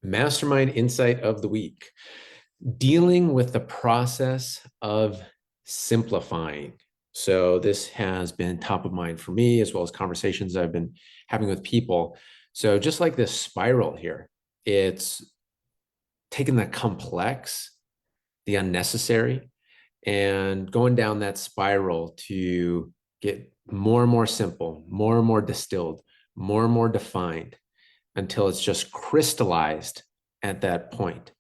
Mastermind insight of the week, dealing with the process of simplifying. So this has been top of mind for me, as well as conversations I've been having with people. So just like this spiral here, it's taking the complex, the unnecessary, and going down that spiral to get more and more simple, more and more distilled, more and more defined until it's just crystallized at that point,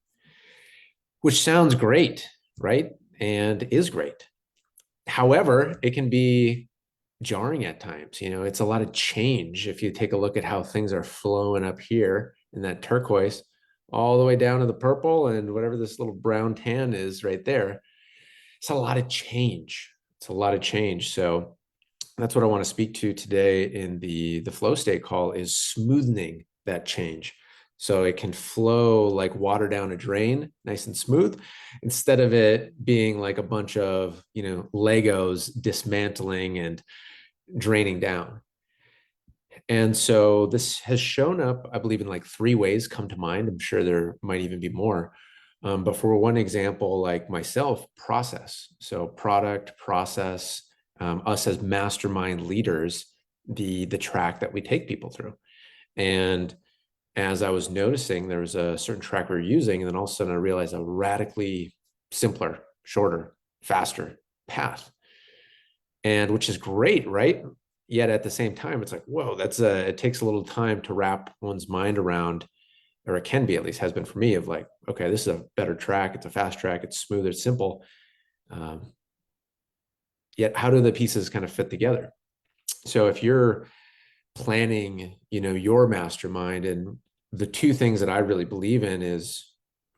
which sounds great, right? And is great. However, it can be jarring at times. It's a lot of change. If you take a look at how things are flowing up here in that turquoise, all the way down to the purple and whatever this little brown tan is right there, it's a lot of change. It's a lot of change. So that's what I want to speak to today in the flow state call is smoothing that change. So it can flow like water down a drain, nice and smooth, instead of it being like a bunch of, Legos dismantling and draining down. And so this has shown up, I believe, in like three ways come to mind. I'm sure there might even be more. But for one example, like myself, process. So product, process, us as mastermind leaders, the track that we take people through. And as I was noticing, there was a certain track we were using, and then all of a sudden I realized a radically simpler, shorter, faster path. And which is great, right? Yet at the same time, it's like, whoa, it takes a little time to wrap one's mind around, or it can be, at least has been for me, of like, okay, this is a better track, it's a fast track, it's smooth, it's simple. Yet how do the pieces kind of fit together? So if you're planning, your mastermind, and the two things that I really believe in is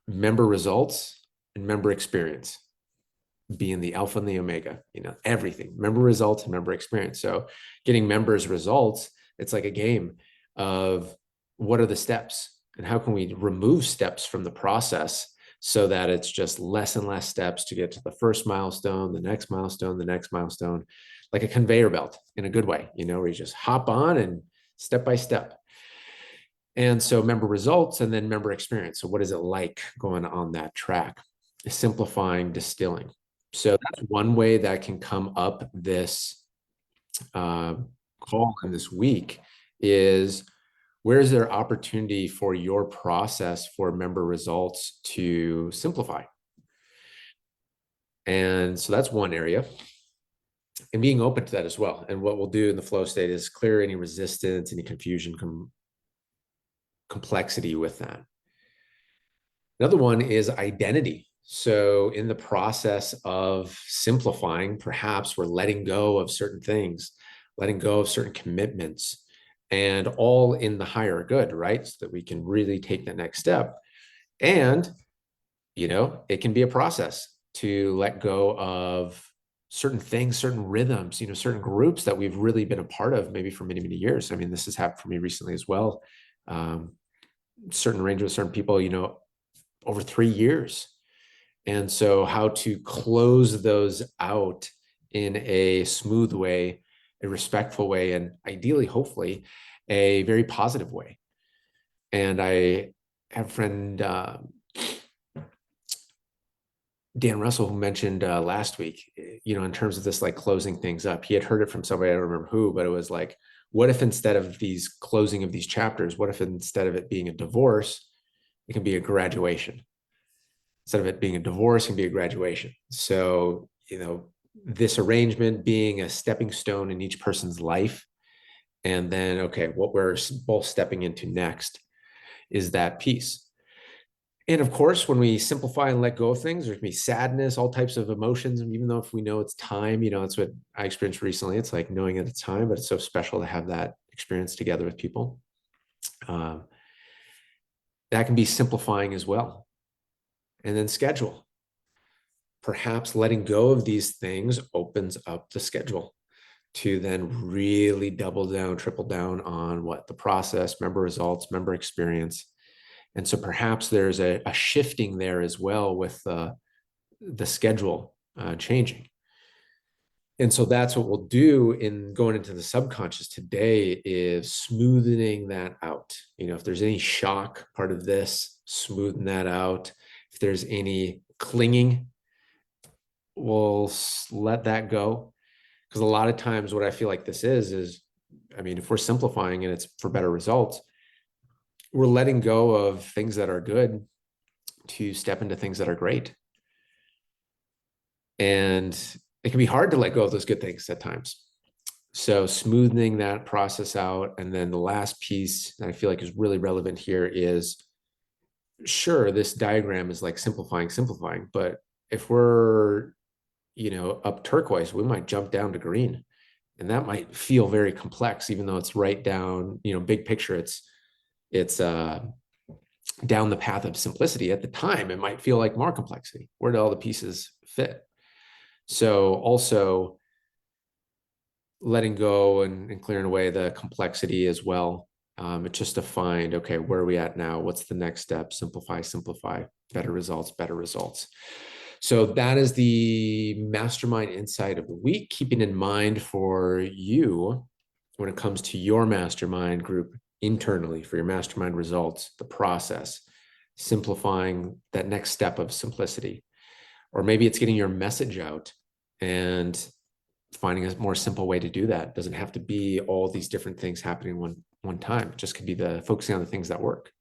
member results and member experience being the alpha and the omega, everything, member results and member experience. So getting members results, it's like a game of what are the steps and how can we remove steps from the process so that it's just less and less steps to get to the first milestone, the next milestone, the next milestone, like a conveyor belt in a good way, where you just hop on and step by step. And so member results and then member experience. So what is it like going on that track? Simplifying, distilling. So that's one way that can come up this call in this week is where is there opportunity for your process for member results to simplify? And so that's one area. And being open to that as well. And what we'll do in the flow state is clear any resistance, any confusion, complexity with that. Another one is identity. So in the process of simplifying, perhaps we're letting go of certain things, letting go of certain commitments, and all in the higher good, right? So that we can really take that next step. And, it can be a process to let go of certain things, certain rhythms, certain groups that we've really been a part of maybe for many, many years. I mean, this has happened for me recently as well. Certain range with certain people, over 3 years. And so how to close those out in a smooth way, a respectful way, and ideally, hopefully, a very positive way. And I have a friend, Dan Russell, who mentioned last week, in terms of this, like closing things up, he had heard it from somebody, I don't remember who, but it was like, what if instead of these closing of these chapters, what if instead of it being a divorce, it can be a graduation? Instead of it being a divorce, it can be a graduation. So, this arrangement being a stepping stone in each person's life. And then, okay, what we're both stepping into next is that piece. And of course, when we simplify and let go of things, there's gonna be sadness, all types of emotions. And even though if we know it's time, that's what I experienced recently. It's like knowing that it's time, but it's so special to have that experience together with people. That can be simplifying as well. And then schedule. Perhaps letting go of these things opens up the schedule to then really double down, triple down on what the process, member results, member experience. And so perhaps there's a shifting there as well with the schedule changing. And so that's what we'll do in going into the subconscious today is smoothing that out. If there's any shock part of this, smoothing that out. If there's any clinging, we'll let that go. Because a lot of times what I feel like this is, I mean, if we're simplifying and it's for better results, we're letting go of things that are good to step into things that are great. And it can be hard to let go of those good things at times. So smoothing that process out. And then the last piece that I feel like is really relevant here is, sure, this diagram is like simplifying, but if we're, up turquoise, we might jump down to green. And that might feel very complex, even though it's right down, big picture, it's down the path of simplicity. At the time, it might feel like more complexity. Where do all the pieces fit? So also letting go and clearing away the complexity as well. It's just to find, okay, where are we at now? What's the next step? Simplify, better results. So that is the mastermind insight of the week, keeping in mind for you when it comes to your mastermind group internally for your mastermind results, the process, simplifying that next step of simplicity. Or maybe it's getting your message out and finding a more simple way to do that. It doesn't have to be all these different things happening one time. It just could be the focusing on the things that work.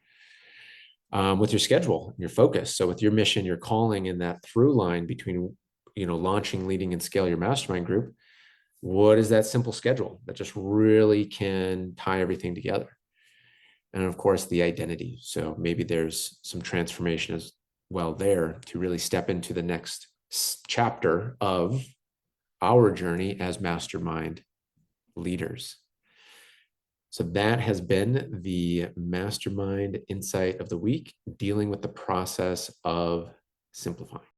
With your schedule, your focus. So with your mission, your calling, and that through line between, launching, leading, and scale your mastermind group, what is that simple schedule that just really can tie everything together? And of course, the identity. So maybe there's some transformation as well there to really step into the next chapter of our journey as mastermind leaders. So that has been the mastermind insight of the week, dealing with the process of simplifying.